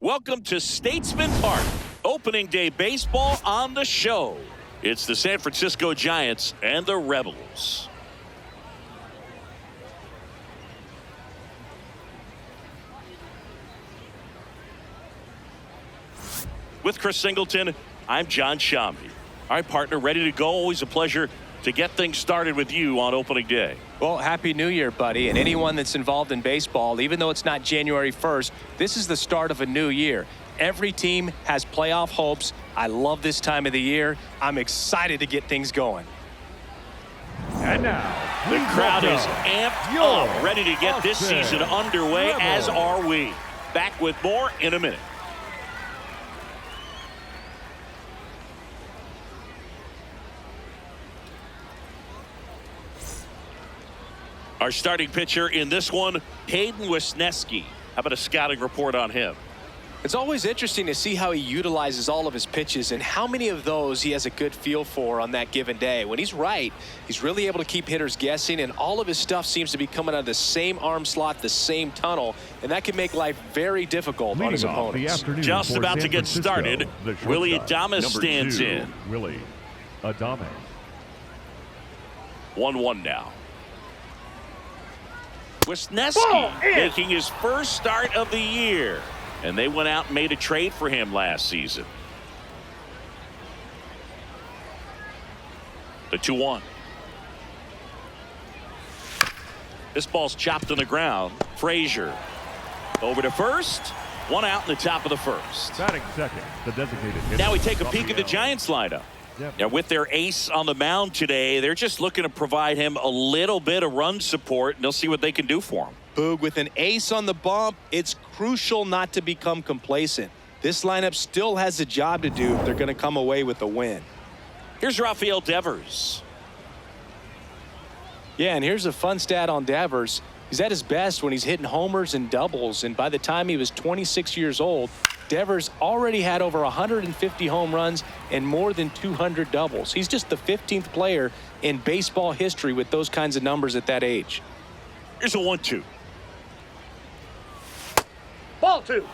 Welcome to Statesman Park. Opening day baseball on the show. It's the San Francisco Giants and the Rebels. With Chris Singleton, I'm John Shambi. All right, partner, ready to go. Always a pleasure to get things started with you on opening day. Well, Happy New Year, buddy. And anyone that's involved in baseball, even though it's not January 1st, this is the start of a new year. Every team has playoff hopes. I love this time of the year. I'm excited to get things going. And now, the crowd is amped up, ready to get this season underway, as are we. Back with more in a minute. Our starting pitcher in this one, Hayden Wesneski. How about a scouting report on him? It's always interesting to see how he utilizes all of his pitches and how many of those he has a good feel for on that given day. When he's right, he's really able to keep hitters guessing, and all of his stuff seems to be coming out of the same arm slot, the same tunnel, and that can make life very difficult on his opponents. Just about to get started, Willy Adames stands in. Willy Adames. 1-1 now. Wesneski making his first start of the year. And they went out and made a trade for him last season. The 2-1. This ball's chopped on the ground. Frazier over to first. One out in the top of the first. Batting second, the designated hitter. Now we take a peek at the Giants lineup. Now with their ace on the mound today, they're just looking to provide him a little bit of run support, and they'll see what they can do for him. Boog, with an ace on the bump, it's crucial not to become complacent. This lineup still has a job to do if they're going to come away with a win. Here's Rafael Devers. Yeah, and here's a fun stat on Devers. He's at his best when he's hitting homers and doubles, and by the time he was 26 years old, Devers already had over 150 home runs and more than 200 doubles. He's just the 15th player in baseball history with those kinds of numbers at that age. Here's a 1-2. Ball two.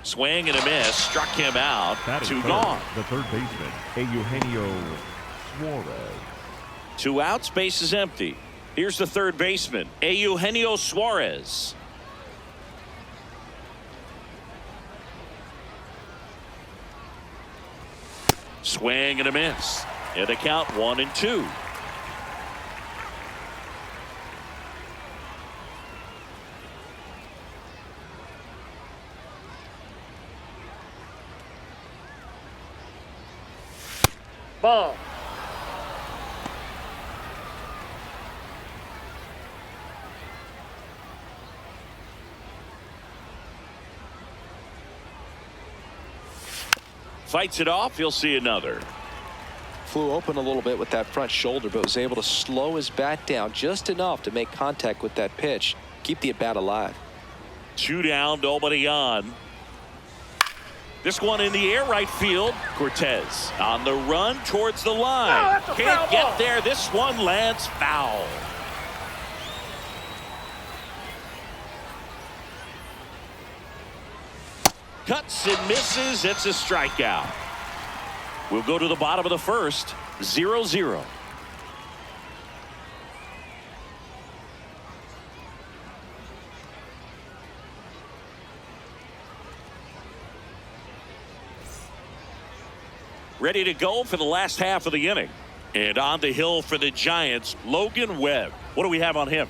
Swing and a miss. Struck him out. Two gone. The third baseman, Eugenio Suarez. 2 outs. Base is empty. Here's the third baseman, Eugenio Suarez. Swing and a miss. And the count 1-2. Ball. Fights it off. He'll see another. Flew open a little bit with that front shoulder, but was able to slow his bat down just enough to make contact with that pitch. Keep the at-bat alive. 2 down, nobody on. This one in the air, right field. Cortez on the run towards the line. Can't get there. This one lands foul. Cuts and misses. It's a strikeout. We'll go to the bottom of the first. 0-0. Ready to go for the last half of the inning. And on the hill for the Giants, Logan Webb. What do we have on him?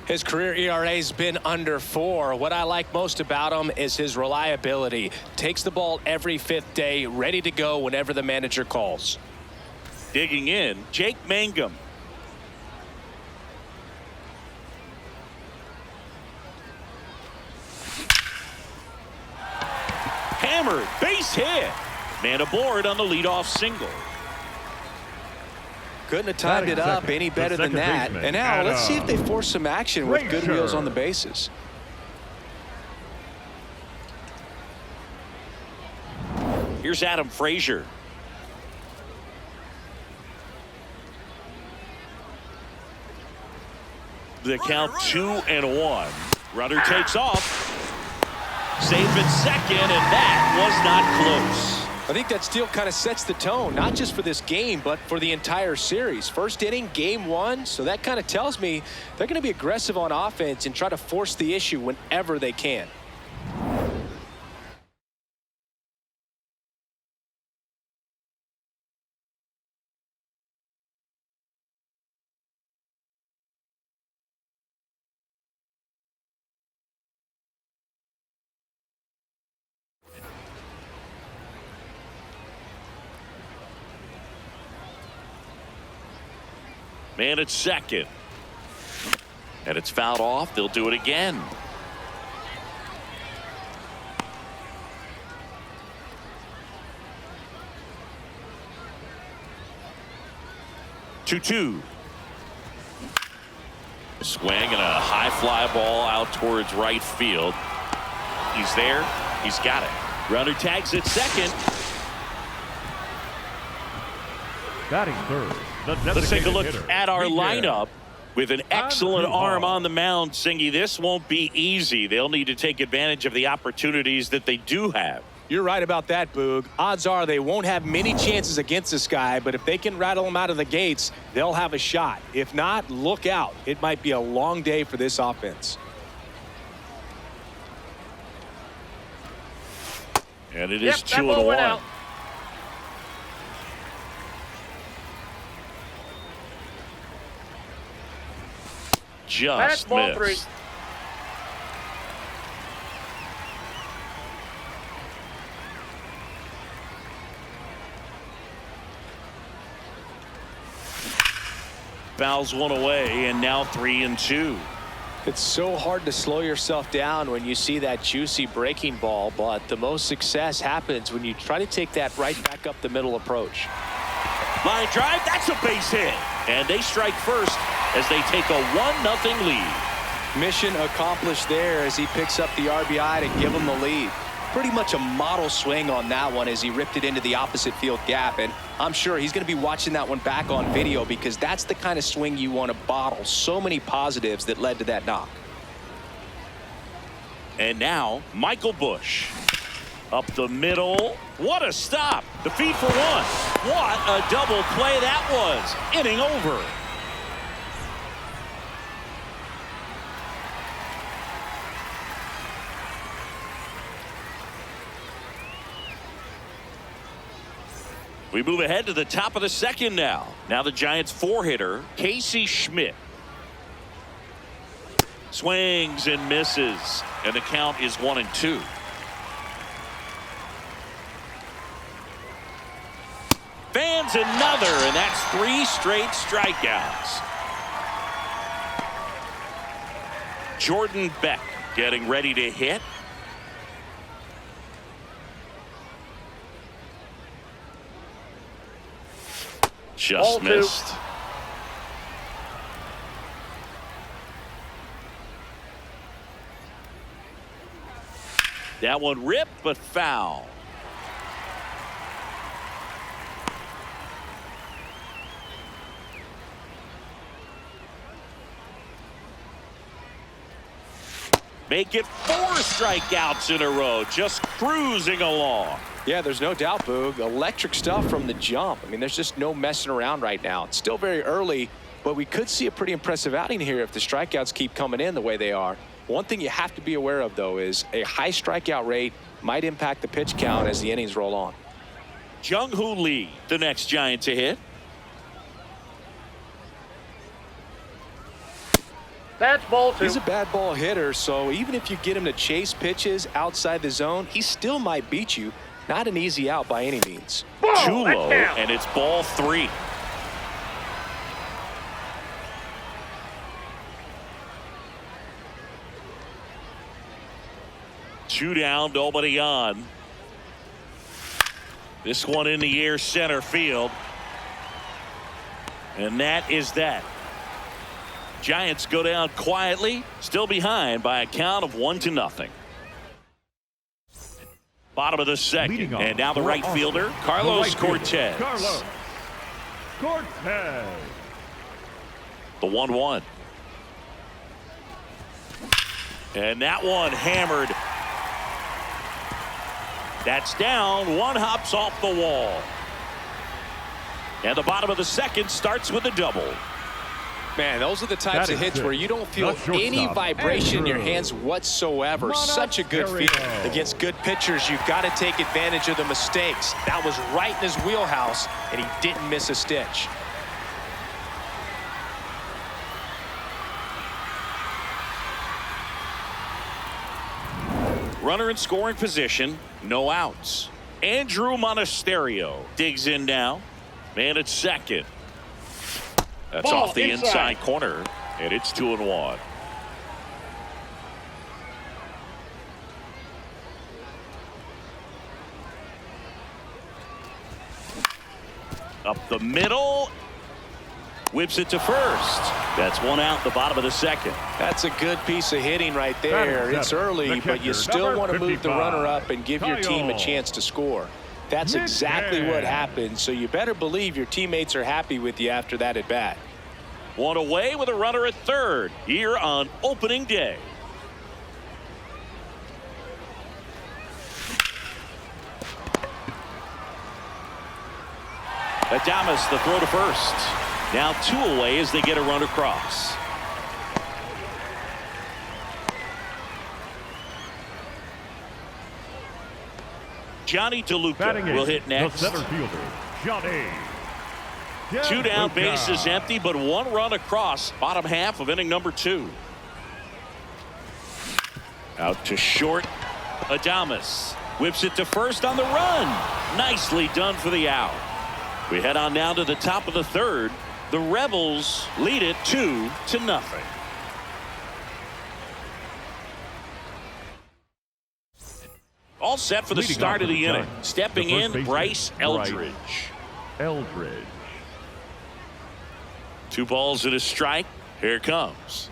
His career ERA's been under 4. What I like most about him is his reliability. Takes the ball every 5th day, ready to go whenever the manager calls. Digging in, Jake Mangum. Hammered, base hit. Man aboard on the leadoff single. Couldn't have timed it up any better than that. And now let's see if they force some action with good wheels on the bases. Here's Adam Frazier. The count 2-1. Runner takes off. Safe at second, and that was not close. I think that steal kind of sets the tone, not just for this game, but for the entire series. First inning, game one, so that kind of tells me they're going to be aggressive on offense and try to force the issue whenever they can. Man at second. And it's fouled off. They'll do it again. Two. Swing and a high fly ball out towards right field. He's there. He's got it. Runner tags at second. Batting third. Let's take a look hitter, at our Miguel. lineup. With an excellent Andujar. arm on the mound, Singy, this won't be easy. They'll need to take advantage of the opportunities that they do have. You're right about that, Boog. Odds are they won't have many chances against this guy, but if they can rattle him out of the gates, they'll have a shot. If not, look out. It might be a long day for this offense. And it is 2-1. Just missed. Fouls one away, and now 3-2. It's so hard to slow yourself down when you see that juicy breaking ball, but the most success happens when you try to take that right back up the middle approach. Line drive, that's a base hit. And they strike first as they take a 1-0 lead. Mission accomplished there as he picks up the RBI to give him the lead. Pretty much a model swing on that one as he ripped it into the opposite field gap, and I'm sure he's going to be watching that one back on video because that's the kind of swing you want to bottle. So many positives that led to that knock. And now Michael Busch up the middle. What a stop. The feed for one. What a double play that was. Inning over. We move ahead to the top of the second now. Now the Giants' four-hitter, Casey Schmidt. Swings and misses, and the count is 1-2. Fans another, and that's 3 straight strikeouts. Jordan Beck getting ready to hit. Just missed. That one ripped, but foul. Make it 4 strikeouts in a row, just cruising along. Yeah, there's no doubt, Boog. Electric stuff from the jump. I mean, there's just no messing around right now. It's still very early, but we could see a pretty impressive outing here if the strikeouts keep coming in the way they are. One thing you have to be aware of, though, is a high strikeout rate might impact the pitch count as the innings roll on. Jung-Hoo Lee, the next Giant to hit. That's ball 2. He's a bad ball hitter, so even if you get him to chase pitches outside the zone, he still might beat you. Not an easy out by any means. Too low, and it's ball 3. Two down, nobody on. This one in the air, center field. And that is that. Giants go down quietly, still behind by a count of 1-0. Bottom of the second. And now the right fielder, Carlos Cortez. Carlos Cortez. The 1-1. And that one hammered. That's down. One hops off the wall. And the bottom of the second starts with a double. Man, those are the types of hits where you don't feel any vibration in your hands whatsoever. Such a good feeling. Against good pitchers, you've got to take advantage of the mistakes. That was right in his wheelhouse, and he didn't miss a stitch. Runner in scoring position, no outs. Andrew Monasterio digs in now. Man at second. That's off the inside corner, and it's 2-1. Up the middle. Whips it to first. That's one out, the bottom of the second. That's a good piece of hitting right there. It's early, but you still want to move the runner up and give your team a chance to score. That's exactly what happened, so you better believe your teammates are happy with you after that at bat. One away with a runner at third here on opening day. Adames the throw to first. Now 2 away as they get a run across. Johnny DeLuca will hit next. The center fielder, Johnny. 2 down, bases empty, but 1 run across. Bottom half of inning number 2. Out to short. Adames whips it to first on the run. Nicely done for the out. We head on down to the top of the third. The Rebels lead it 2-0. All set for the start of the inning. Stepping in, Bryce Eldridge. 2 balls and a strike. Here it comes.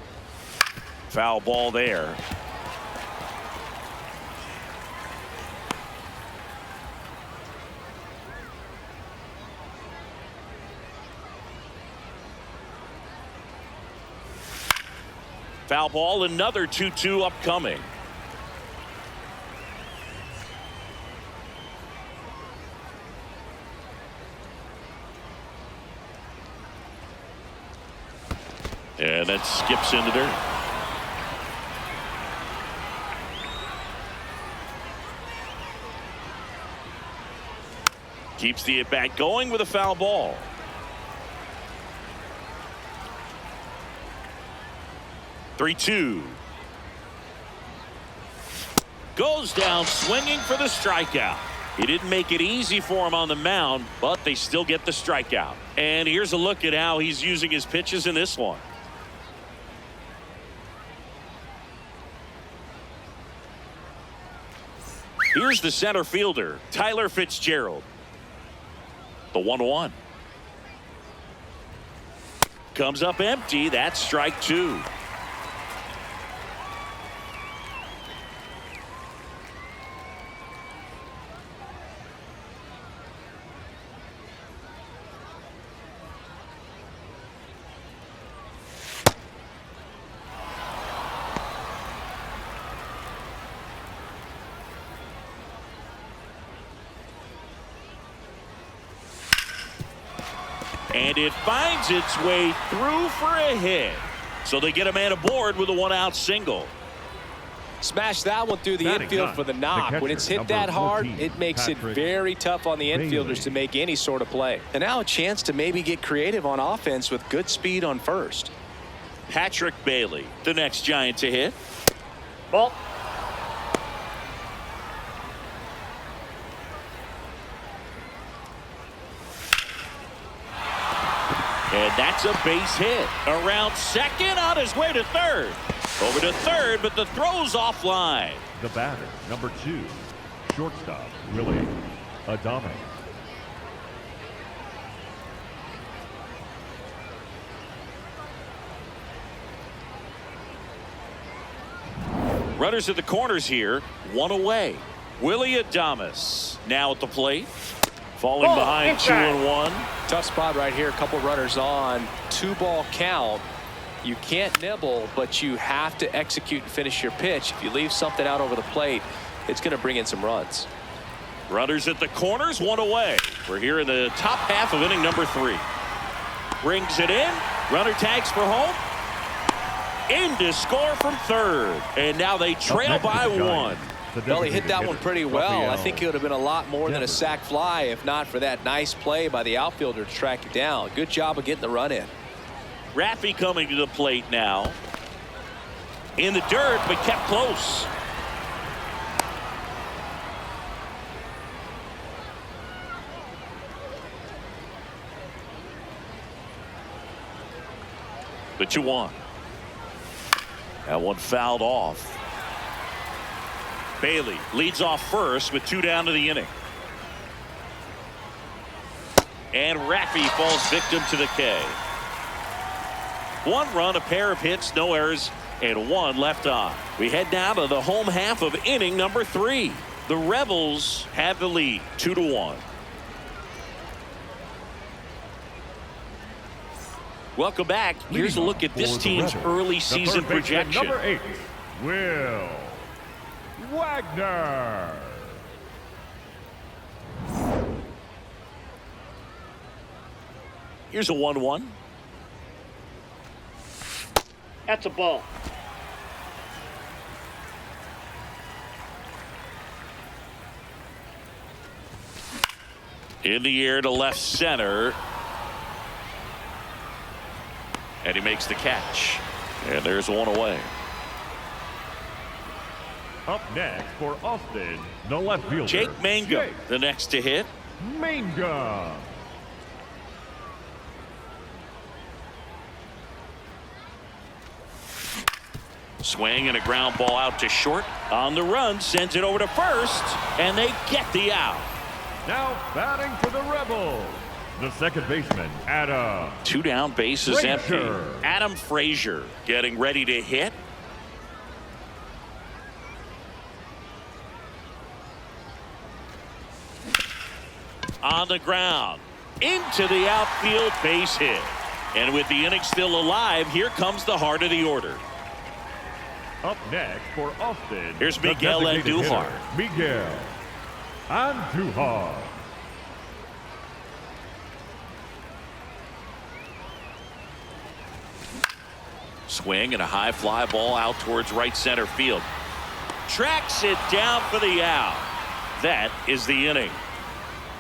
Foul ball there. Foul ball, another 2-2 upcoming. And that skips into dirt. Keeps the at-bat going with a foul ball. Three-2. Goes down swinging for the strikeout. He didn't make it easy for him on the mound, but they still get the strikeout. And here's a look at how he's using his pitches in this one. Here's the center fielder, Tyler Fitzgerald. The 1-1. Comes up empty. That's strike 2. And it finds its way through for a hit. So they get a man aboard with a 1-out single. Smash that one through the infield for the knock. When it's hit that hard, it makes it very tough on the infielders to make any sort of play. And now a chance to maybe get creative on offense with good speed on first. Patrick Bailey, the next Giant to hit. Ball. And that's a base hit. Around second, on his way to third. Over to third, but the throw's offline. The batter, number 2, shortstop, Willie Adames. Runners at the corners here, 1 away. Willie Adames now at the plate. Falling behind 2-1. Tough spot right here. A couple runners on. 2-ball count. You can't nibble, but you have to execute and finish your pitch. If you leave something out over the plate, it's going to bring in some runs. Runners at the corners, 1 away. We're here in the top half of inning number 3. Brings it in. Runner tags for home. In to score from third. And now they trail by 1. Well, he hit that one pretty well. I think it would have been a lot more than a sac fly if not for that nice play by the outfielder to track it down. Good job of getting the run in. Raffy coming to the plate now. In the dirt, but kept close. The 2-1. That one fouled off. Bailey leads off first with 2 down to the inning. And Raffy falls victim to the K. 1 run, a pair of hits, no errors, and 1 left on. We head now to the home half of inning number 3. The Rebels have the lead, 2-1. Welcome back. Here's a look at this team's early season projection. Number 8, Will Wagner. Here's a 1-1. That's a ball. In the air to left center. And he makes the catch. And there's 1 away. Up next for Austin, the left fielder. Jake Mangum, the next to hit. Mangum. Swing and a ground ball out to short. On the run, sends it over to first, and they get the out. Now batting for the Rebels, the second baseman, Adam. 2 down, bases empty. Frazier. Adam Frazier getting ready to hit. On the ground, into the outfield, base hit. And with the inning still alive, here comes the heart of the order. Up next for Austin, Here's the Miguel designated Andujar. hitter, Miguel Andujar. Swing and a high fly ball out towards right center field. Tracks it down for the out. That is the inning.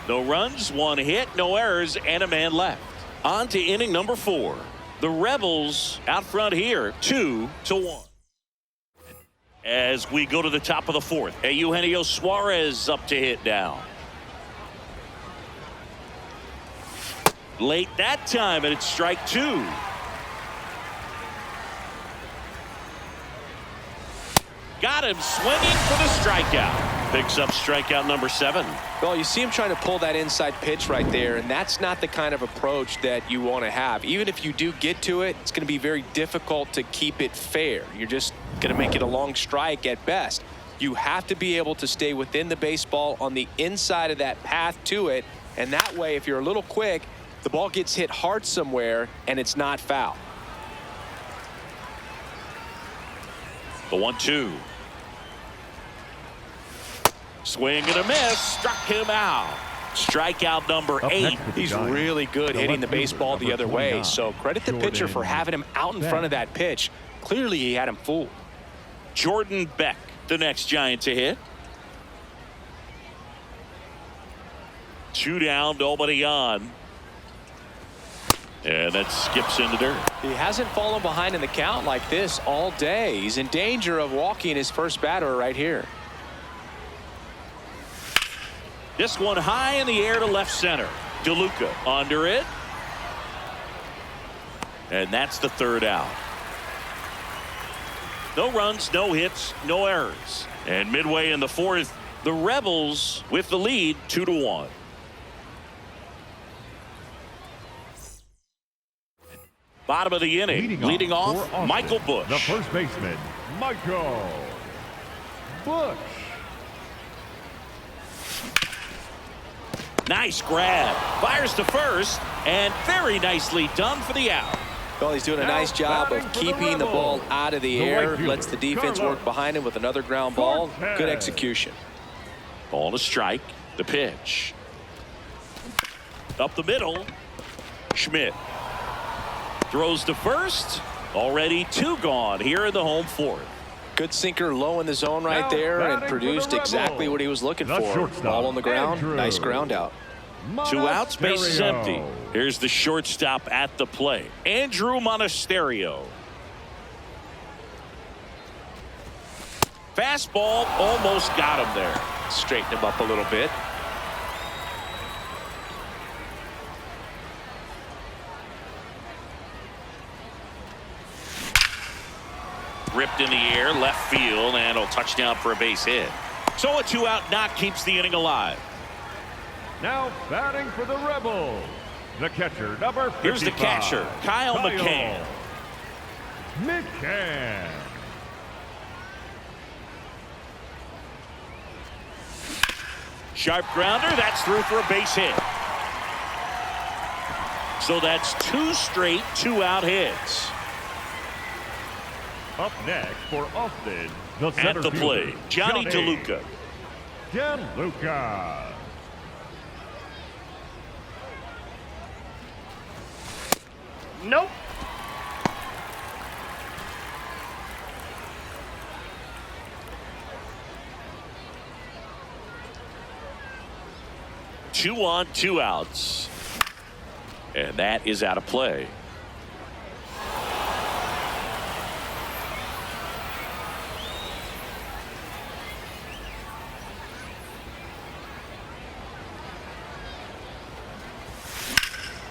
No runs, 1 hit, no errors, and a man left. On to inning number 4. The Rebels out front here, 2-1. As we go to the top of the 4th, Eugenio Suarez up to hit now. Late that time, and it's strike 2. Got him swinging for the strikeout. Picks up strikeout number 7. Well, you see him trying to pull that inside pitch right there, and that's not the kind of approach that you want to have. Even if you do get to it, it's going to be very difficult to keep it fair. You're just going to make it a long strike at best. You have to be able to stay within the baseball on the inside of that path to it, and that way, if you're a little quick, the ball gets hit hard somewhere, and it's not foul. The 1-2. Swing and a miss. Struck him out. Strikeout number 8. He's really good hitting the baseball the other way, so credit the pitcher for having him out in front of that pitch. Clearly, he had him fooled. Jordan Beck, the next Giant to hit. 2 down, nobody on. And that skips into dirt. He hasn't fallen behind in the count like this all day. He's in danger of walking his first batter right here. This one high in the air to left center. DeLuca under it. And that's the 3rd out. No runs, no hits, no errors. And midway in the 4th, the Rebels with the lead, 2-1. Bottom of the inning, leading off Austin, Michael Busch. the first baseman, Michael Busch. Nice grab. Fires to first, and very nicely done for the out. Well, he's doing a nice job of keeping the ball out of the air. Lets the defense work behind him with another ground ball. Good execution. Ball to strike. The pitch. Up the middle. Schmidt throws to first. Already 2 gone here in the home 4th. Good sinker low in the zone right there and produced exactly what he was looking for. Ball on the ground. Nice ground out. 2 outs, base is empty. Here's the shortstop at the plate, Andrew Monasterio. Fastball almost got him there. Straighten him up a little bit. Ripped in the air, left field, and a touchdown for a base hit. So a 2-out knock keeps the inning alive. Now batting for the Rebels, the catcher, number 55. Here's the catcher, Kyle McCann. McCann. Sharp grounder, that's through for a base hit. So that's 2 straight 2-out hits. Up next for Austin, the center At the plate, fielder, Johnny DeLuca. DeLuca. Nope. Two on, 2 outs. And that is out of play.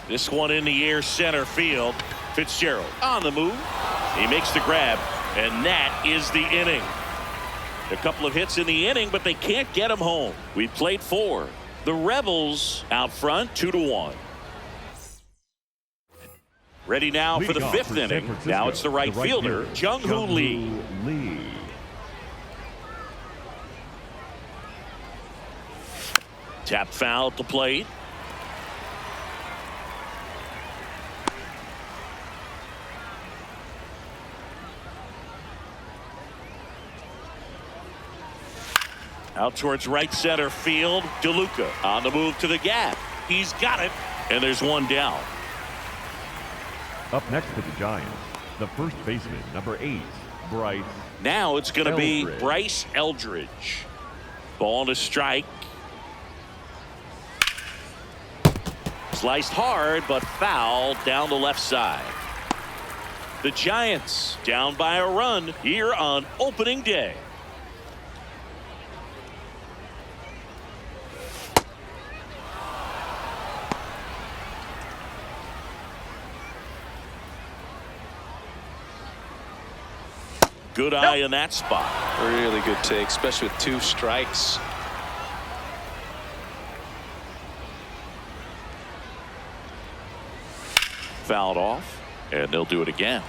This one in the air, center field. Fitzgerald on the move. He makes the grab, and that is the inning. A couple of hits in the inning, but they can't get him home. We played 4. The Rebels out front, 2-1. Ready now for the 5th inning. Now it's the right fielder, Jung-Hoo Lee. Tap foul at the plate. Out towards right center field. DeLuca on the move to the gap. He's got it, and there's 1 down. Up next for the Giants, the first baseman, number 8, Bryce. Now it's going to be Eldridge. Bryce Eldridge. Ball to strike. Sliced hard, but foul down the left side. The Giants down by a run here on opening day. Good eye in that spot. Really good take, especially with 2 strikes. Fouled off, and they'll do it again.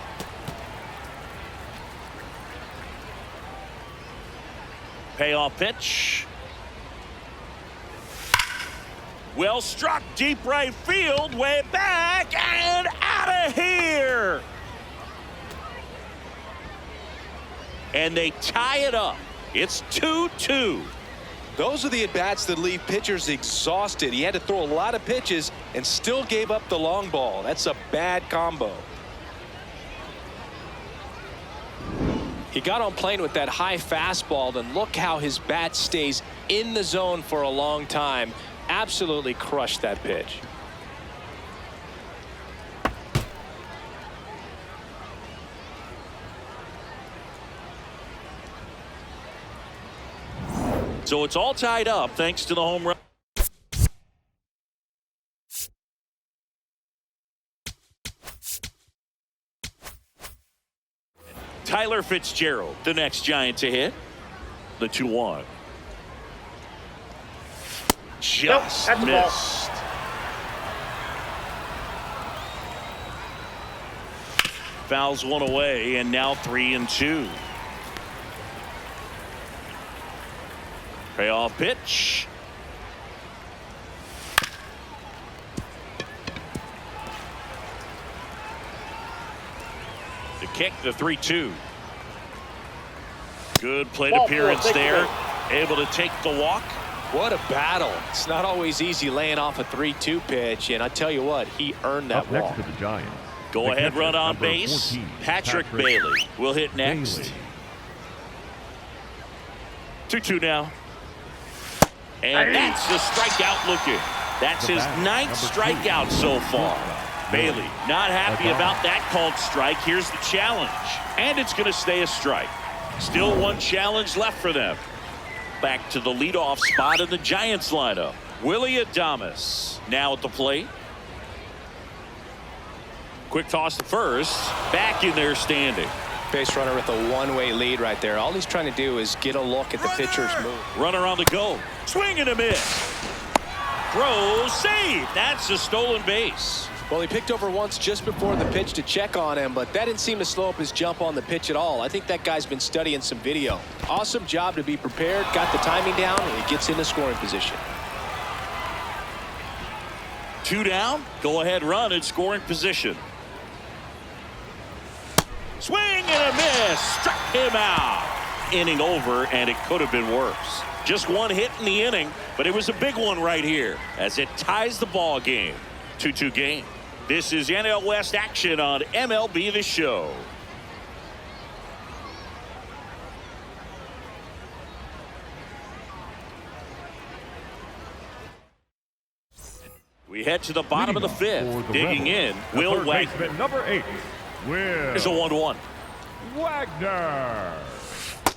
Payoff pitch. Well struck, deep right field, way back and out of here. And they tie it up. It's 2-2. Those are the at-bats that leave pitchers exhausted. He had to throw a lot of pitches and still gave up the long ball. That's a bad combo. He got on plane with that high fastball, and look how his bat stays in the zone for a long time. Absolutely crushed that pitch. So it's all tied up thanks to the home run. Tyler Fitzgerald, the next Giant to hit. The 2-1. Just Nope, missed. Fouls 1 away, and now 3-2. Payoff pitch. kick, the 3-2. Good plate appearance there. Able to take the walk. What a battle. It's not always easy laying off a 3-2 pitch, and I tell you what, he earned that Up next walk. for the Giants. Go the ahead catcher, run on number base. 14, Patrick Bailey will hit next. Bailey. 2-2 now. And that's the strikeout looking. That's his 9th strikeout so far. Bailey not happy about that called strike. Here's the challenge. And it's going to stay a strike. Still one challenge left for them. Back to the leadoff spot in the Giants lineup. Willy Adames now at the plate. Quick toss to first. Back in there standing. Base runner with a one-way lead right there. All he's trying to do is get a look at the pitcher's move. Runner on the go. Swing and a miss. Throw, save. That's a stolen base. Well, he picked over once just before the pitch to check on him, but that didn't seem to slow up his jump on the pitch at all. I think that guy's been studying some video. Awesome job to be prepared, got the timing down, and he gets into scoring position. 2 down. Go ahead run in scoring position. Swing and a miss. Struck him out. Inning over, and it could have been worse. Just one hit in the inning, but it was a big one right here as it ties the ball game. 2-2 game. This is NL West action on MLB The Show. We head to the bottom of the 5th. Digging in, Will Wagner. Number 8, Will Here's a 1-1. Wagner.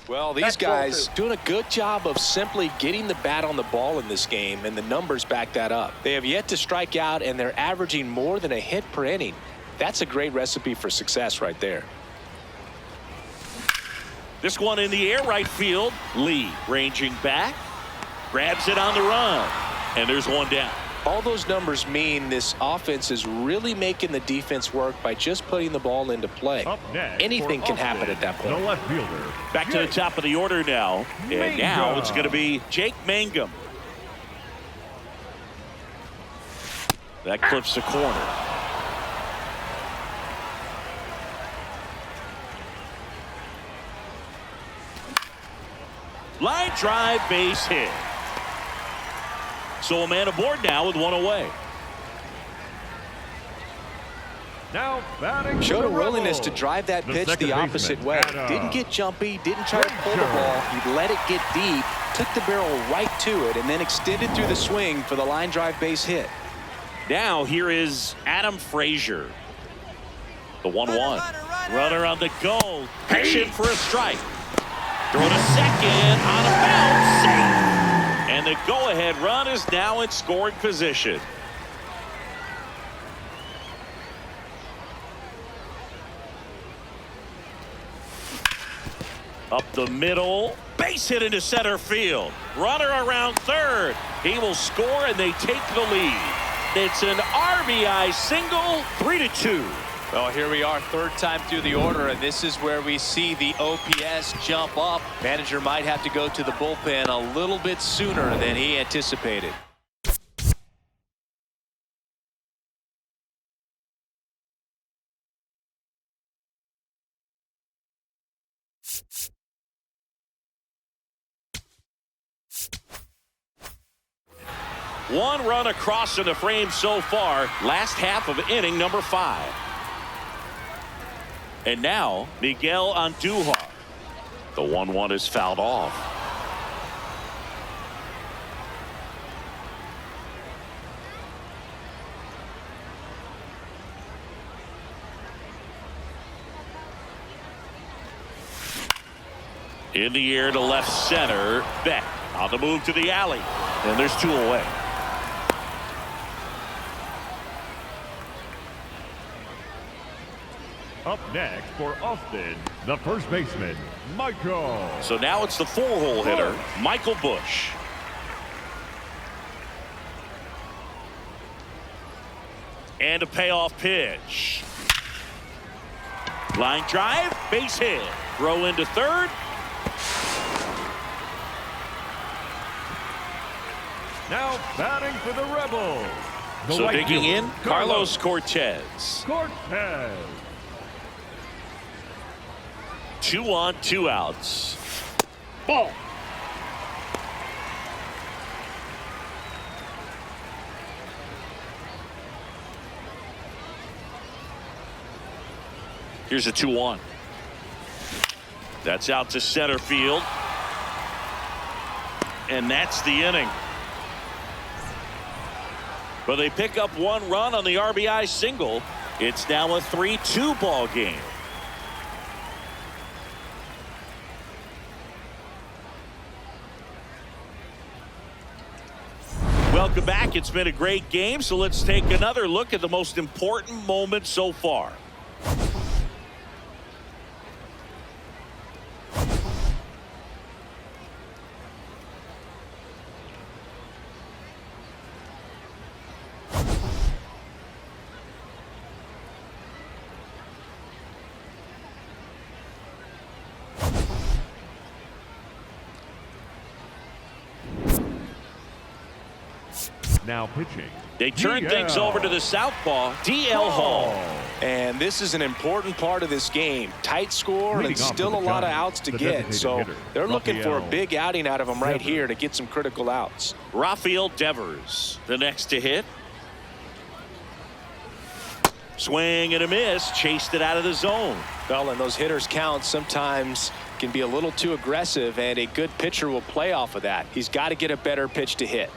Well, these guys doing a good job of simply getting the bat on the ball in this game, and the numbers back that up. They have yet to strike out, and they're averaging more than a hit per inning. That's a great recipe for success right there. This one in the air right field. Lee ranging back. Grabs it on the run. And there's one down. All those numbers mean this offense is really making the defense work by just putting the ball into play. Up next Anything for can happen Austin, at that the point. left fielder. Back to the top of the order now. And now it's going to be Jake Mangum. That clips the corner. Line drive, base hit. So a man aboard now with one away. Now batting Showed for a the willingness Rebels. to drive that The pitch second the opposite baseman, way. Adam Didn't get jumpy, didn't try to pull the Frazier. ball. He let it get deep, took the barrel right to it, and then extended through the swing for the line drive base hit. Now here is Adam Frazier. The 1-1. Runner on the go. Pitching for a strike. Throw to second on a bounce. Safe. And the go-ahead run is now in scoring position. Up the middle. Base hit into center field. Runner around third. He will score, and they take the lead. It's an RBI single, 3-2. Well, here we are, third time through the order, and this is where we see the OPS jump up. Manager might have to go to the bullpen a little bit sooner than he anticipated. One run across in the frame so far. Last half of inning number 5. And now Miguel Andujar. The 1-1 is fouled off. In the air to left center. Beck on the move to the alley. And there's 2 away. Up next for Austin, the first baseman, Michael. So now it's the 4-hole hitter, Michael Busch. And a payoff pitch. Line drive, base hit. Throw into third. Now batting for the Rebels. The So right digging fielder, in, Carlos Cortez. Cortez. 2 on, 2 outs. Ball. Here's a 2-1. That's out to center field. And that's the inning. But they pick up 1 run on the RBI single. It's now a 3-2 ball game. Welcome back. It's been a great game, so let's take another look at the most important moment so far. Now pitching. They turn things over to the southpaw, DL Hall. And this is an important part of this game. Tight score Leading and still off a for the lot of Giants, outs to the get. designated So hitter, they're looking for a Rafael big outing out of him right Devers. here to get some critical outs. Rafael Devers, the next to hit. Swing and a miss, chased it out of the zone. Well, and those hitters' counts sometimes can be a little too aggressive, and a good pitcher will play off of that. He's got to get a better pitch to hit.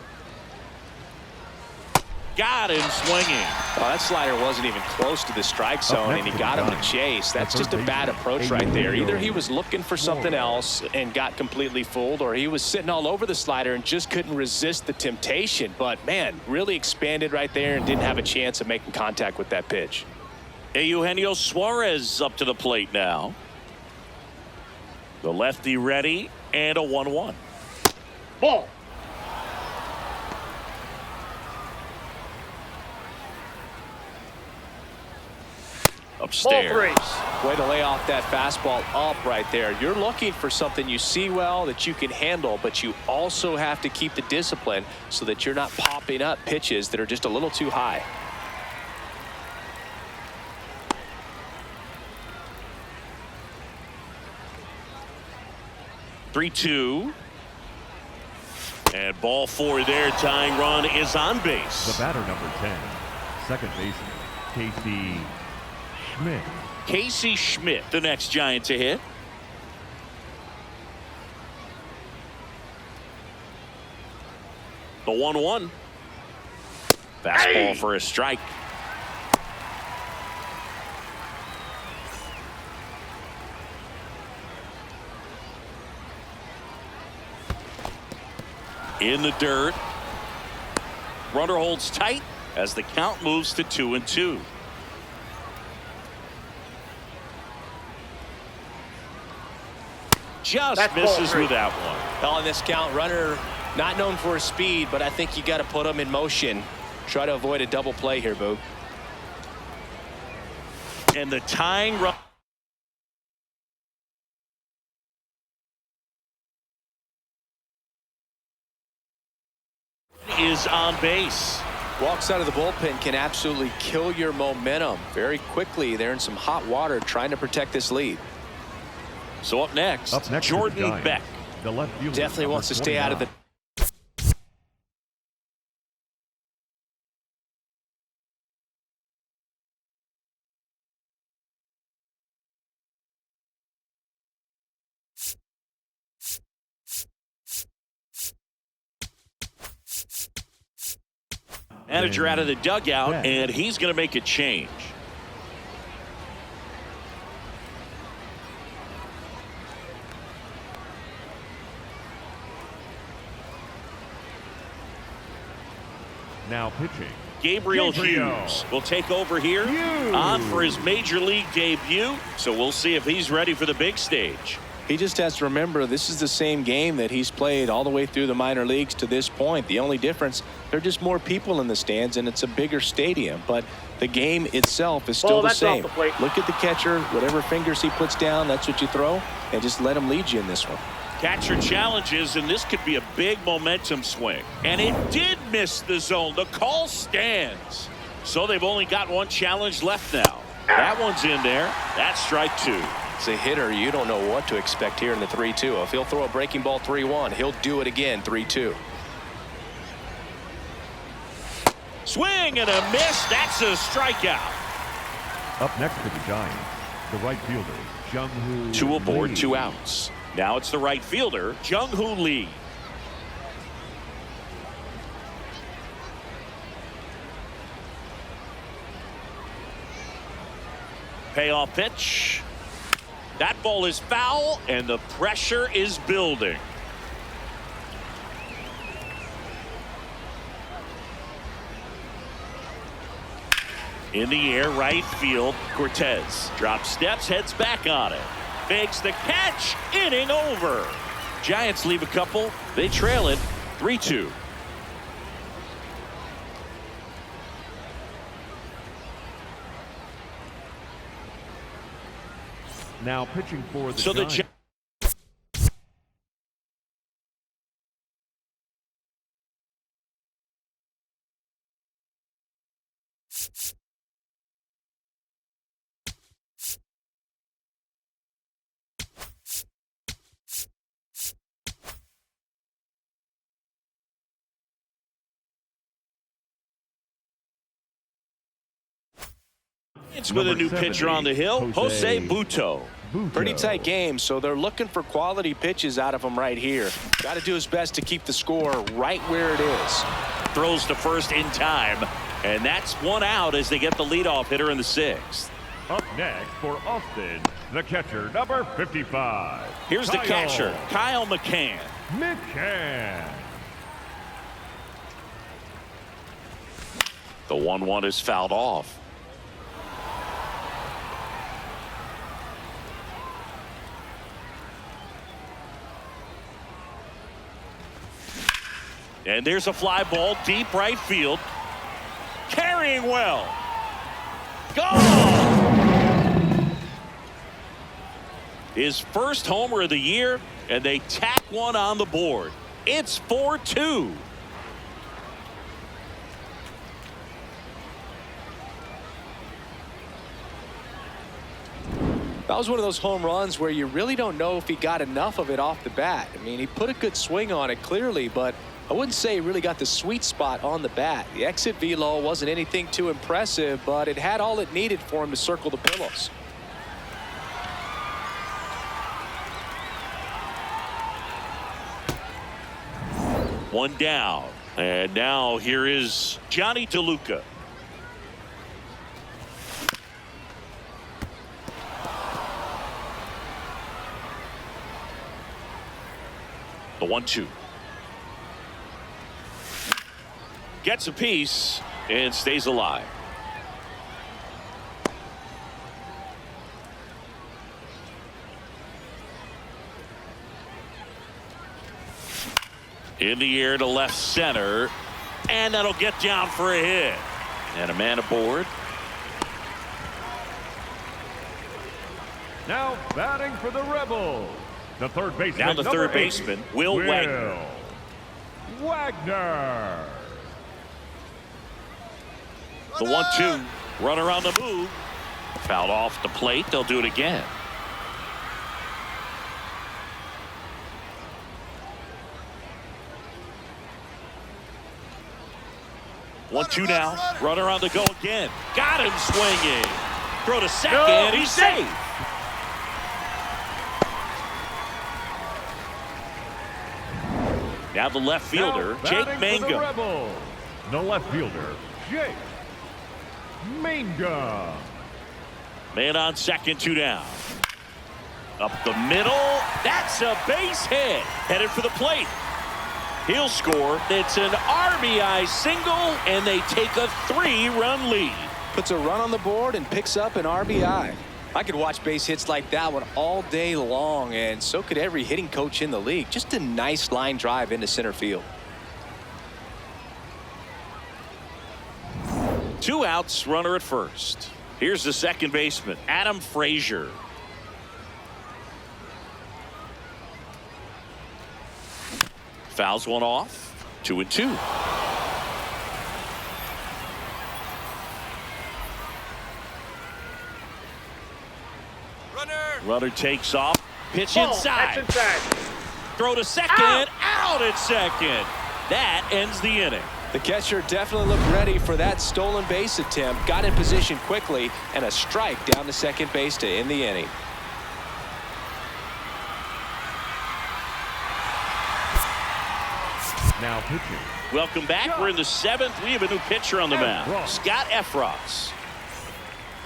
Got him swinging. Oh, that slider wasn't even close to the strike zone, and he got him to chase. That's just a bad approach right there. Either he was looking for something else and got completely fooled, or he was sitting all over the slider and just couldn't resist the temptation. But, man, really expanded right there and didn't have a chance of making contact with that pitch. Eugenio Suarez up to the plate now. The lefty ready, and a 1-1. Ball. Upstairs. Way to lay off that fastball up right there. You're looking for something you see well that you can handle, but you also have to keep the discipline so that you're not popping up pitches that are just a little too high. Three-two. And ball 4 there. Tying run is on base. The batter, number 10, second baseman, Casey Schmidt. Casey Schmidt, the next Giant to hit. The 1-1. Fastball for a strike. In the dirt. Runner holds tight as the count moves to 2-2. Just That's misses ball with that one. Well, in this count, runner not known for his speed, but I think you got to put him in motion. Try to avoid a double play here, Boog. And the tying run is on base. Walks out of the bullpen can absolutely kill your momentum very quickly. They're in some hot water trying to protect this lead. So up next For the Jordan Giants, Beck. the left fielder, Definitely number wants to stay out of the 29. Manager out of the dugout, and he's going to make a change. Now pitching. Gabriel Gabriel Hughes will take over here Hughes. on for his major league debut. So we'll see if he's ready for the big stage. He just has to remember this is the same game that he's played all the way through the minor leagues to this point. The only difference, there are just more people in the stands and it's a bigger stadium, but the game itself is still the that's off same. the plate. Look at the catcher, whatever fingers he puts down, that's what you throw, and just let him lead you in this one. Catcher challenges, and this could be a big momentum swing. And it did miss the zone. The call stands. So they've only got one challenge left now. That one's in there. That's strike 2. As a hitter, you don't know what to expect here in the 3-2. If he'll throw a breaking ball 3-1, he'll do it again 3-2. Swing and a miss. That's a strikeout. Up next for the Giants, the right fielder, Jung-Hoo 2 aboard, Lee. 2 outs. Now it's the right fielder, Jung-Hoo Lee. Payoff pitch. That ball is foul, and the pressure is building. In the air, right field, Cortez drops steps, heads back on it. Makes the catch, inning over. Giants leave a couple. They trail it 3-2. Now pitching for the So the Giants. It's with a new pitcher on the hill, Jose Butto. Pretty tight game, so they're looking for quality pitches out of him right here. Got to do his best to keep the score right where it is. Throws to first in time, and that's 1 out as they get the leadoff hitter in the 6th. Up next for Austin, the catcher, number 55. Here's the catcher, Kyle McCann. The 1-1 is fouled off. And there's a fly ball deep right field. Carrying well. Gone! His first homer of the year, and they tack one on the board. It's 4-2. That was one of those home runs where you really don't know if he got enough of it off the bat. I mean, he put a good swing on it clearly, but I wouldn't say he really got the sweet spot on the bat. The exit velo wasn't anything too impressive, but it had all it needed for him to circle the pillows. One down. And now here is Johnny DeLuca. The 1-2. Gets a piece and stays alive. In the air to left center, and that'll get down for a hit. And a man aboard. Now batting for the Rebels, the third baseman. Now the third number 8, baseman, Will Wagner. Wagner. The 1-2, runner on the move. Fouled off the plate. They'll do it again. One-two now. Runner on the go again. Got him swinging. Throw to second. He's safe. Now the left fielder, Now Jake batting for the Mangum. Rebels, the left fielder, Jake Mangum. Man on second, 2 down. Up the middle. That's a base hit. Headed for the plate. He'll score. It's an RBI single, and they take a 3-run lead. Puts a run on the board and picks up an RBI. I could watch base hits like that one all day long, and so could every hitting coach in the league. Just a nice line drive into center field. 2 outs, runner at first. Here's the second baseman, Adam Frazier. Fouls one off. 2-2. Runner Runner takes off. Pitch Ball. inside. That's inside. Throw to second. Out at second. That ends the inning. The catcher definitely looked ready for that stolen base attempt, got in position quickly, and a strike down to second base to end the inning. Now pitching. Welcome back. We're in the 7th. We have a new pitcher on the mound, Efros. Scott Efros.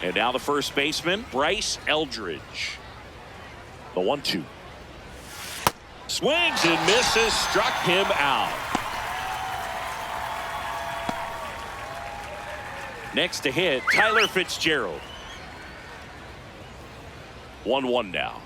And now the first baseman, Bryce Eldridge. The 1-2. Swings and misses, struck him out. Next to hit, Tyler Fitzgerald. 1-1 now.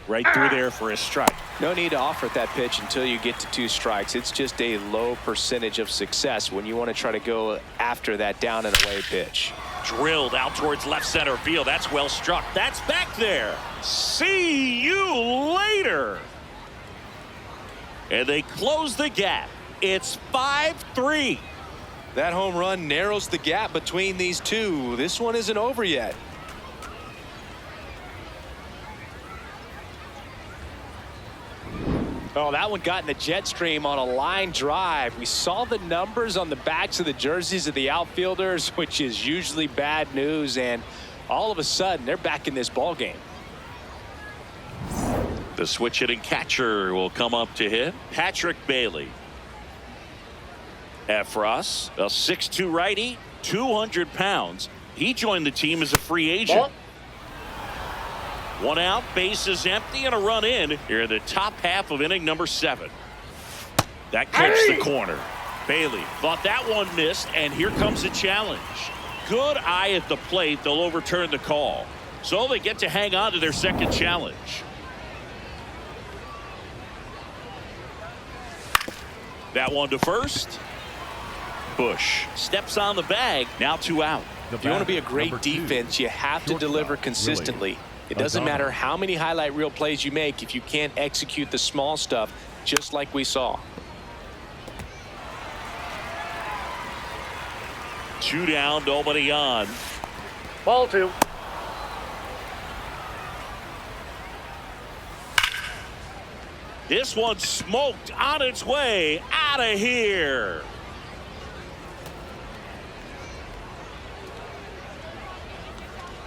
Right through there for a strike. No need to offer that pitch until you get to 2 strikes. It's just a low percentage of success when you want to try to go after that down and away pitch. Drilled out towards left center field. That's well struck. That's back there. See you later. And they close the gap. It's 5-3. That home run narrows the gap between these two. This one isn't over yet. Oh, that one got in the jet stream on a line drive. We saw the numbers on the backs of the jerseys of the outfielders, which is usually bad news, and all of a sudden they're back in this ball game. The switch hitting catcher will come up to hit. Patrick Bailey. Efros, a 6'2 righty, 200 pounds. He joined the team as a free agent. Ball. 1 out, base is empty, and a run in here in the top half of inning number 7. That clips the corner. Bailey thought that one missed, and here comes a challenge. Good eye at the plate. They'll overturn the call. So they get to hang on to their second challenge. That one to first. Bush steps on the bag. Now 2 out. The If you want to be a batter, great number 2, defense, you have to shortstop, deliver Willie consistently. It doesn't matter how many highlight reel plays you make if you can't execute the small stuff, just like we saw. 2 down, nobody on. Ball 2. This one smoked on its way out of here.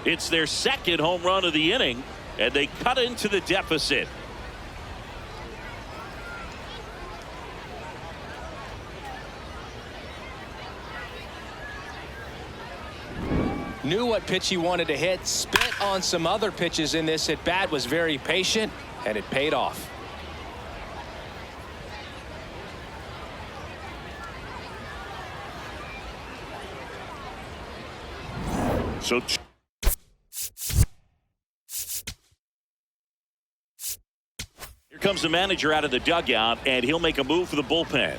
It's their second home run of the inning, and they cut into the deficit. Knew what pitch he wanted to hit, spit on some other pitches in this at bat, was very patient, and it paid off. So here comes the manager out of the dugout, and he'll make a move for the bullpen.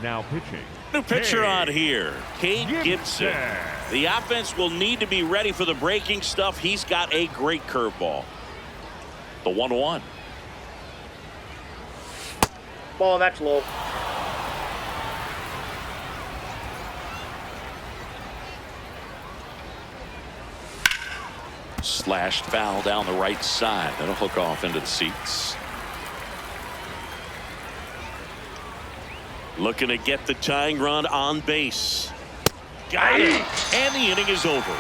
Now pitching. New pitcher Cade on here, Cade Gibson. The offense will need to be ready for the breaking stuff. He's got a great curveball. The 1-1. Ball, that's low. Slashed foul down the right side. That'll hook off into the seats. Looking to get the tying run on base. Got it. And the inning is over.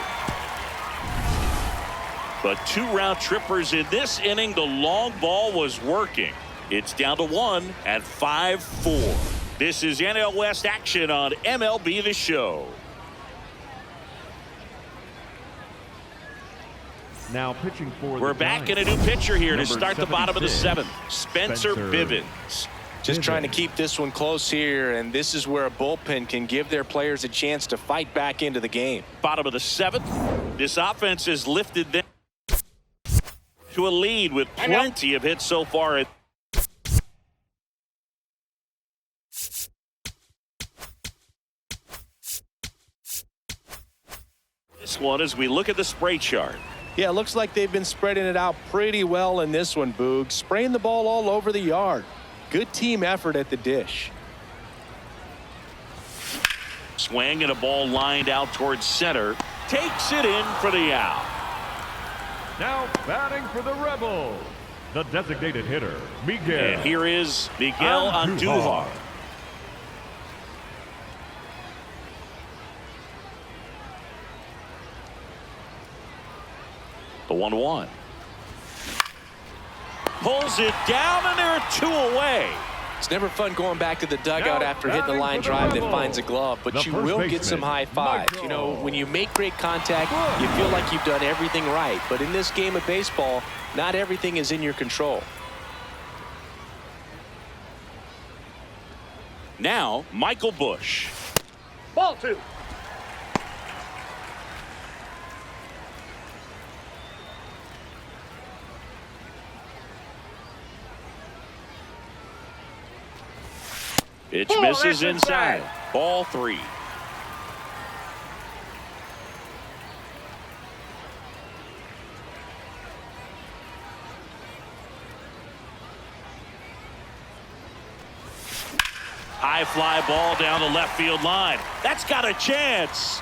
But 2 round trippers in this inning. The long ball was working. It's down to 1 at 5-4. This is NL West action on MLB The Show. Now pitching for We're the back in Giants. a new pitcher here to Number start the bottom of the 76, 7th. Spencer Bivens. Just trying to keep this one close here, and this is where a bullpen can give their players a chance to fight back into the game. Bottom of the 7th. This offense has lifted them to a lead with plenty of hits so far. one as we look at the spray chart. Yeah, it looks like they've been spreading it out pretty well in this one, Boog. Spraying the ball all over the yard. Good team effort at the dish. Swing and a ball lined out towards center. Takes it in for the out. Now batting for the Rebels, the designated hitter, Miguel. And here is Miguel Andujar. The 1-1. Pulls it down, and there are 2 away. It's never fun going back to the dugout Now after hitting a batting line for the drive that Rebels, finds a glove, but the you first will get baseman, some high fives. You know, when you make great contact, you feel like you've done everything right. But in this game of baseball, not everything is in your control. Now, Michael Busch. Ball 2. Pitch Oh, misses that's inside. inside. Ball 3. High fly ball down the left field line. That's got a chance.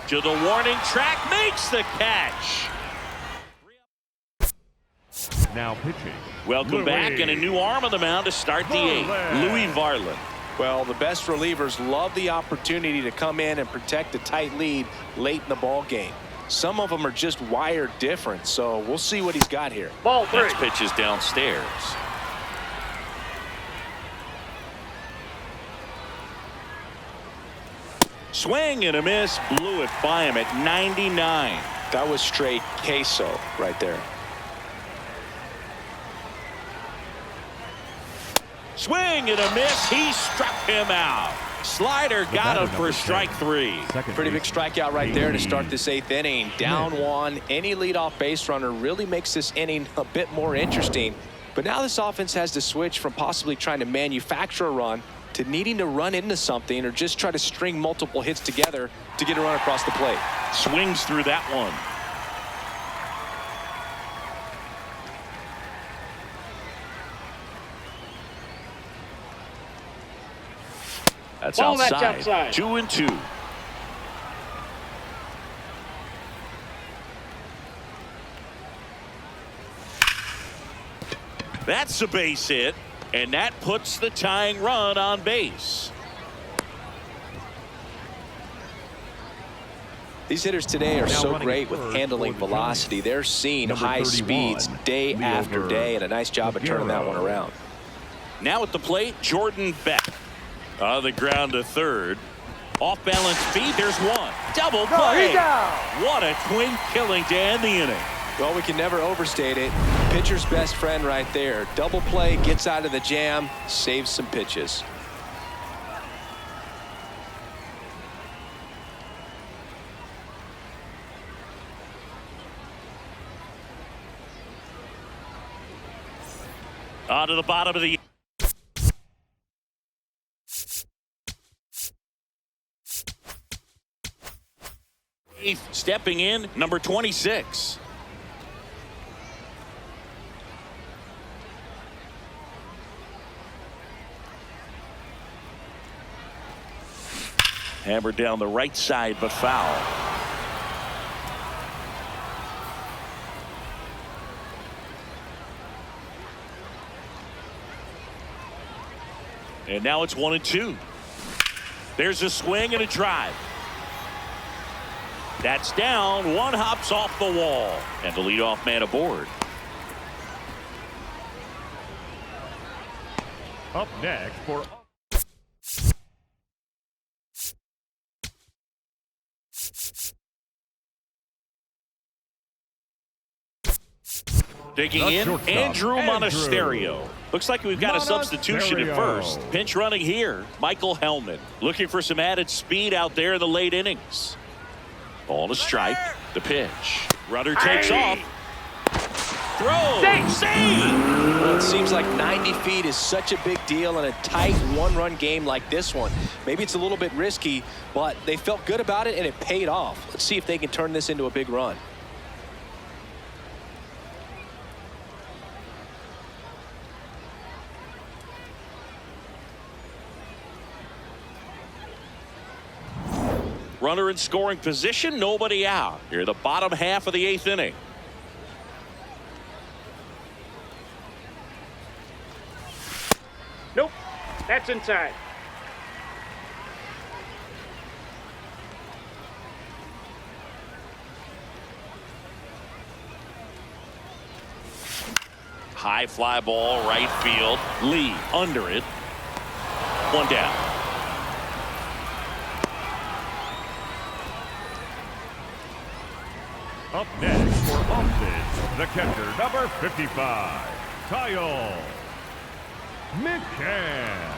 To the warning track, makes the catch. Now pitching. Welcome back, and a new arm on the mound to start the 8th. Louis Varland. Well, the best relievers love the opportunity to come in and protect a tight lead late in the ball game. Some of them are just wired different, so we'll see what he's got here. Ball 3. Next pitch is downstairs. Swing and a miss, blew it by him at 99. That was straight queso right there. Swing and a miss, he struck him out. Slider got him for strike 3. Pretty big strikeout right there to start this 8th inning. Down 1. Any leadoff base runner really makes this inning a bit more interesting. But now this offense has to switch from possibly trying to manufacture a run to needing to run into something or just try to string multiple hits together to get a run across the plate. Swings through that one. That's Ball, that's outside. outside. 2-2. That's a base hit, and that puts the tying run on base. These hitters today are Now so running great at with third handling for the velocity. They're seeing Number high 31, speeds day after Liover day, and a nice job of turning that one around. Now at the plate, Jordan Beck. On the ground to third. Off balance feet, there's one. Double play. He's down. What a twin killing to end the inning. Well, we can never overstate it. Pitcher's best friend right there. Double play, gets out of the jam, saves some pitches. On to the bottom of the eighth. Stepping in, number 26. Hammered down the right side, but foul. And now it's 1-2. There's a swing and a drive. That's down. One hops off the wall. And the leadoff man aboard. Up next for Digging The in, shortstop, Andrew Andrew Monasterio. Looks like we've got a substitution at Monasterio. first. Pinch running here, Michael Hellman. Looking for some added speed out there in the late innings. Ball to strike. The pitch. Runner takes off. Throw. Save. Well, it seems like 90 feet is such a big deal in a tight one-run game like this one. Maybe it's a little bit risky, but they felt good about it, and it paid off. Let's see if they can turn this into a big run. Runner in scoring position, nobody out. Here the bottom half of the 8th inning. Nope. That's inside. High fly ball, right field. Lee under it. One down. Up next for offense, the catcher, number 55, Kyle McCann.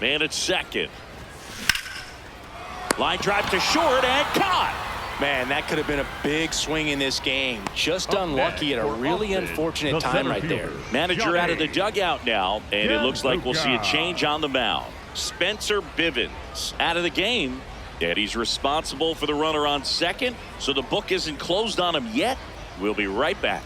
Man at second. Line drive to short and caught. Man, that could have been a big swing in this game. Just Up unlucky at next a for really offense, unfortunate the time center right there. fielder, Manager out of the Johnny dugout now, and it looks like we'll see a Gianluca. change on the mound. Spencer Bivens out of the game, and he's responsible for the runner on second, so the book isn't closed on him yet. We'll be right back.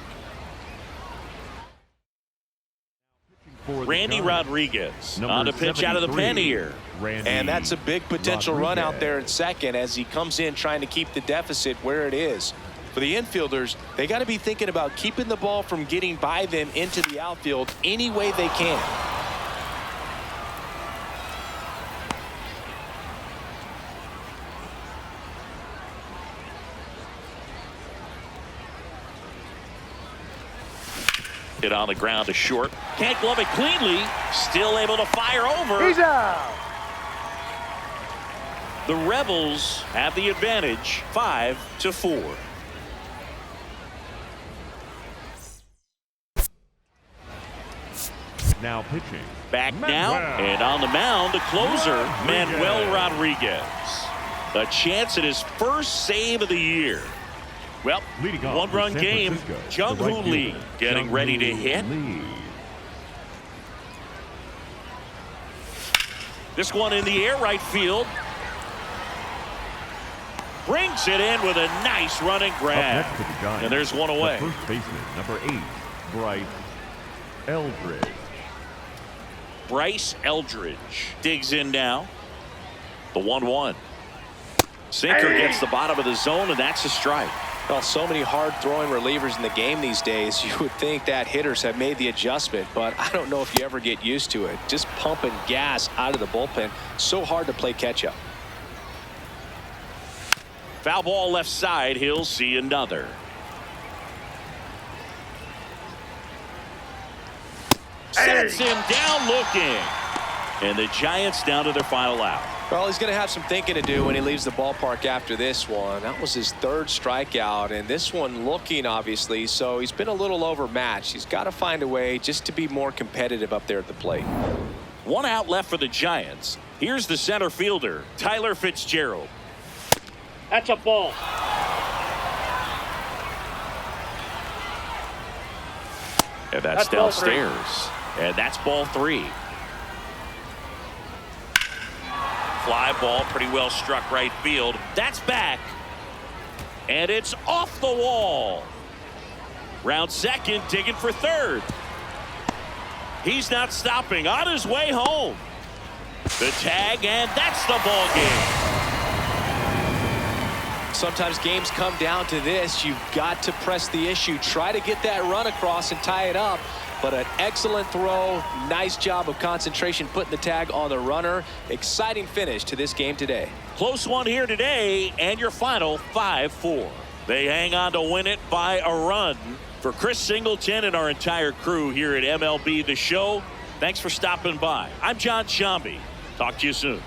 For the Randy Giants, Rodriguez number on the pitch out of the pen 73, here. Randy And that's a big potential run out Rodriguez. there in second as he comes in trying to keep the deficit where it is. For the infielders, they got to be thinking about keeping the ball from getting by them into the outfield any way they can. Hit on the ground to short. Can't glove it cleanly. Still able to fire over. He's out. The Rebels have the advantage 5-4. Now pitching. Back now Manuel and on the mound, the closer, Rodriguez. Manuel Rodriguez. A chance at his first save of the year. Well, Leading off one-run for San game. Francisco, Jung the right Hoo Lee fielder, getting Jung ready to Hoo hit. Lee. This one in the air, right field. Brings it in with a nice running Up grab. next to the Giants, And there's one away. the first baseman, number 8, Bryce Eldridge. Bryce Eldridge digs in now. The 1-1. Sinker gets the bottom of the zone, and that's a strike. Well, so many hard-throwing relievers in the game these days, you would think that hitters have made the adjustment, but I don't know if you ever get used to it. Just pumping gas out of the bullpen, so hard to play catch-up. Foul ball left side. He'll see another. Sets him down looking. And the Giants down to their final out. Well, he's going to have some thinking to do when he leaves the ballpark after this one. That was his third strikeout, and this one looking, obviously, so he's been a little overmatched. He's got to find a way just to be more competitive up there at the plate. One out left for the Giants. Here's the center fielder, Tyler Fitzgerald. That's a ball. And that's That's ball downstairs. And that's ball 3. Fly ball pretty well struck right field. That's back. And it's off the wall. Round second, digging for third. He's not stopping. On his way home. The tag, and that's the ball game. Sometimes games come down to this. You've got to press the issue. Try to get that run across and tie it up. But an excellent throw. Nice job of concentration putting the tag on the runner. Exciting finish to this game today. Close one here today, and your final 5-4. They hang on to win it by a run. For Chris Singleton and our entire crew here at MLB The Show, thanks for stopping by. I'm John Sciambi. Talk to you soon.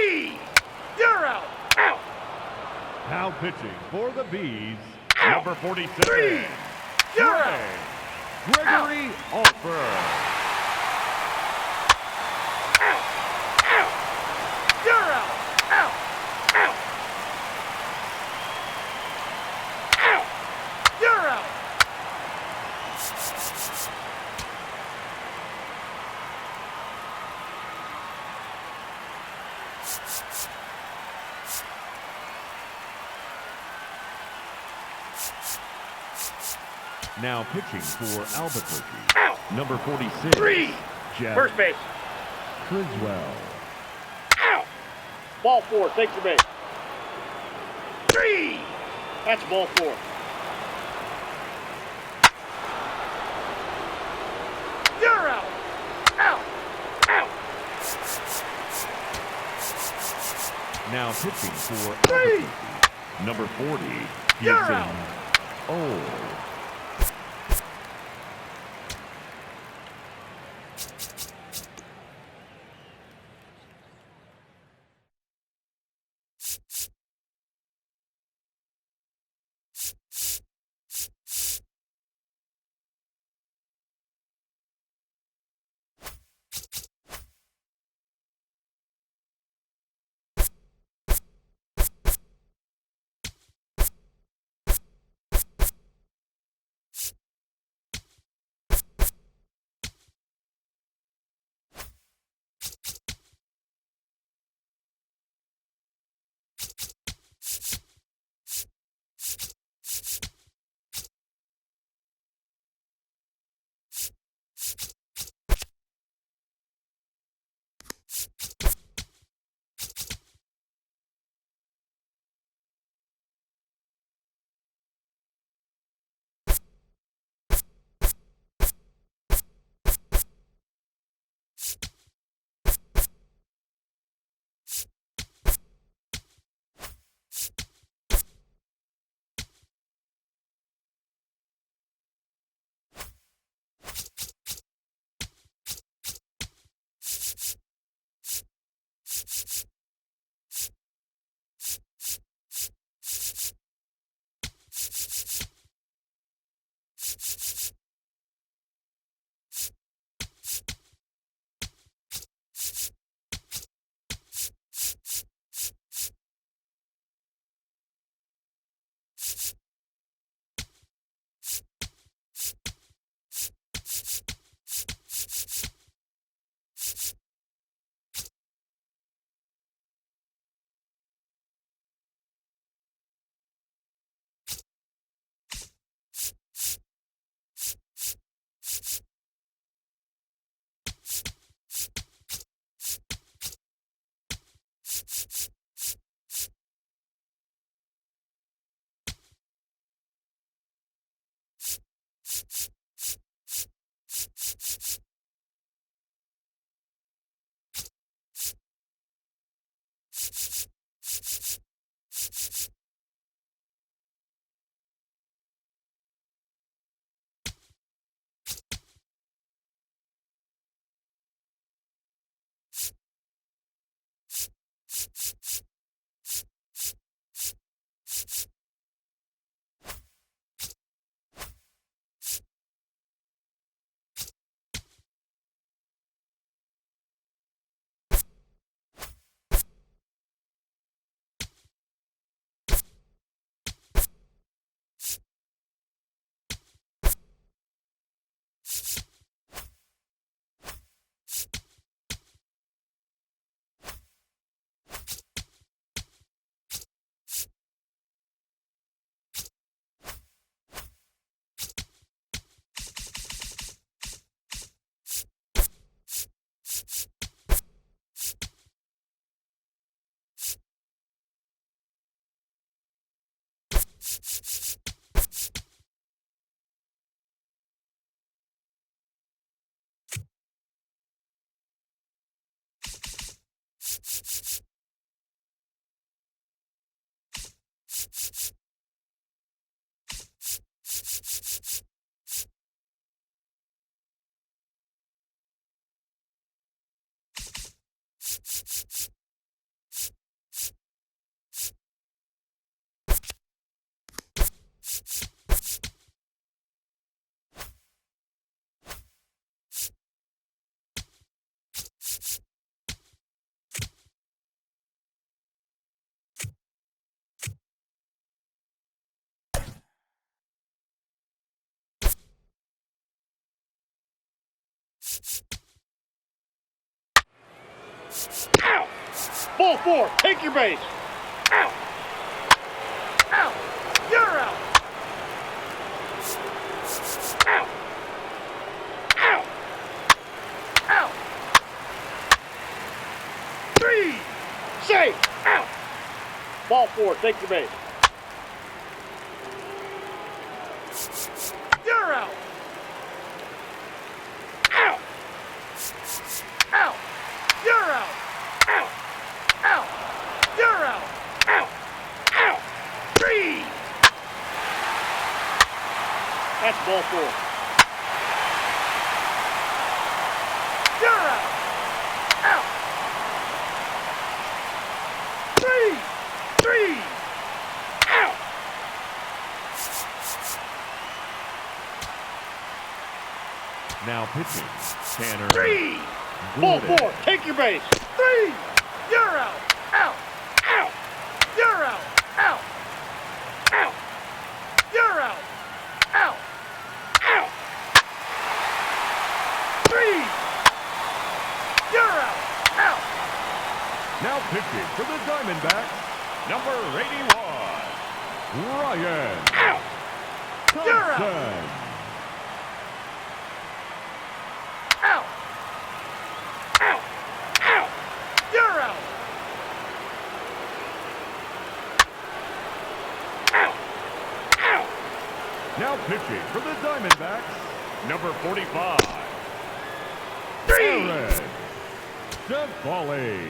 You're out. Out. Now pitching for the Bees, number 47. You're out. Gregory Alford. You're out. Out. Out. Out. You're out. Now pitching for Albuquerque, Out. number 46. Jeff First base. Criswell. Out. Ball 4. Takes the base. That's ball 4. You're out. Out. Out. Now pitching for Albuquerque, number 40. You're Gibson out. Old. Out. Ball 4. Take your base. Out. Out. You're out. Out. Out. Out. 3. Safe. Out. Ball 4. Take your base. You're out. Out. Out. You're out. Out. Out. You're out. Out. Out. 3. That's ball 4. You're out. Out. 3. 3. Out. Now pitching, Tanner 3. Ball Gordon. 4. Take your base. 3. You're out. Out. Out. You're out. Out. Out. You're out. Out. Out. 3. You're out. Out. Now pitching for the Diamondbacks, number 81, Ryan Out. You're out. Thompson. Out. Out. Out. You're out. Out. Out. Now pitching for the Diamondbacks, number 45, 3. Aaron Civale.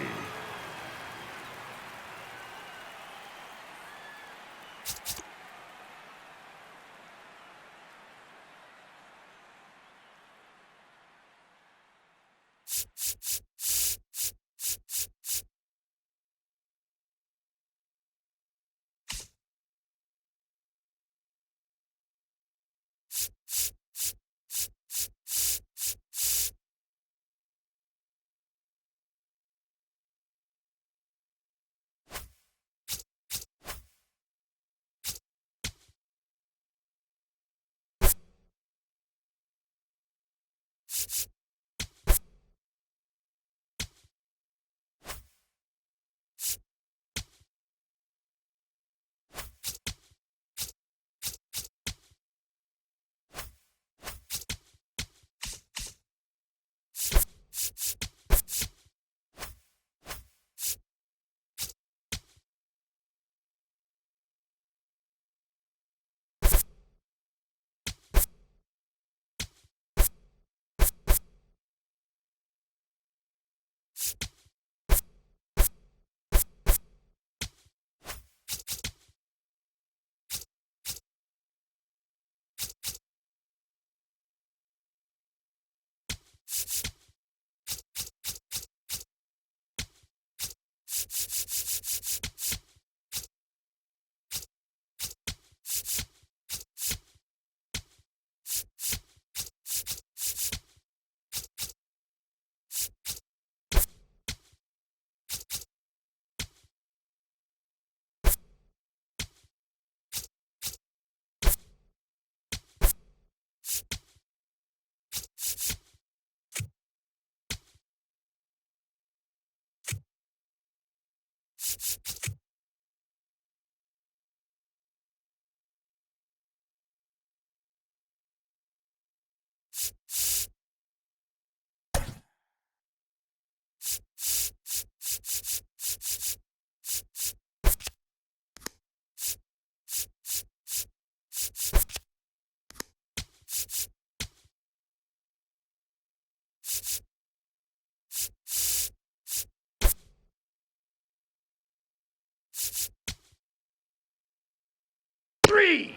Three.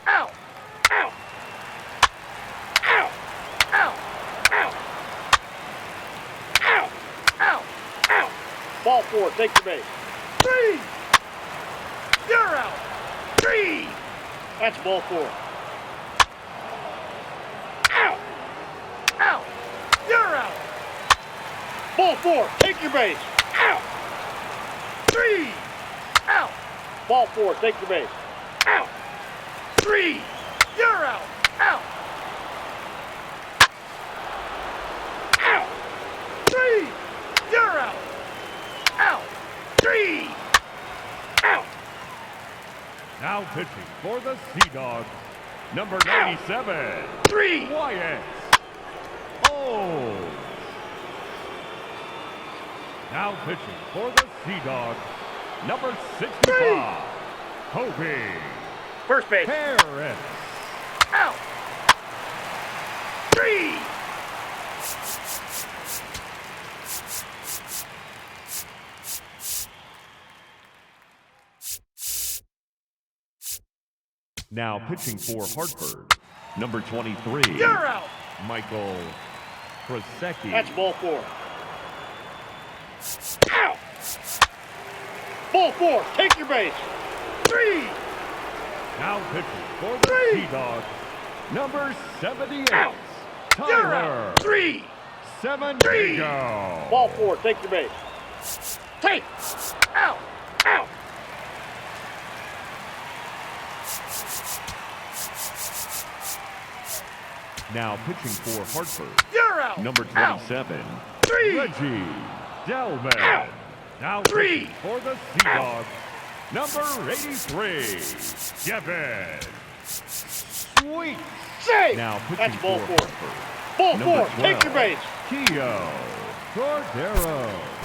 Out. Out. Out. Out. Out. Out. Out. Out. Ball 4. Take your base. 3. You're out. 3. That's ball 4. Out. Out. You're out. Ball 4. Take your base. Out. 3. Out. Ball 4. Take your base. Out. 3. You're out. Out. Out. 3. You're out. pitching for the Sea Dogs, number 97, 3. Wyatt Olds. Now pitching for the Sea Dogs, number 65, Kobe First base. Harris. Out. 3. Now pitching for Hartford, number 23, You're out. Michael Krasecki. That's ball 4. Out. Ball 4. Take your base. 3. Now pitching for the Three. Sea Dogs, number 78, Out. You're Tyler out. 3. Seven Three. Diego. Ball 4. Take your base. Take. Out. Out. Now pitching for Hartford, You're out. number Out. 27, 3. Reggie Delman. Out. Now Three. pitching for the Sea Out. Dogs, number 83, Kevin Sweet. Save. Now pitching That's ball for 4. Hartford, Ball number 4. Take your 12, base. Keo Cordero.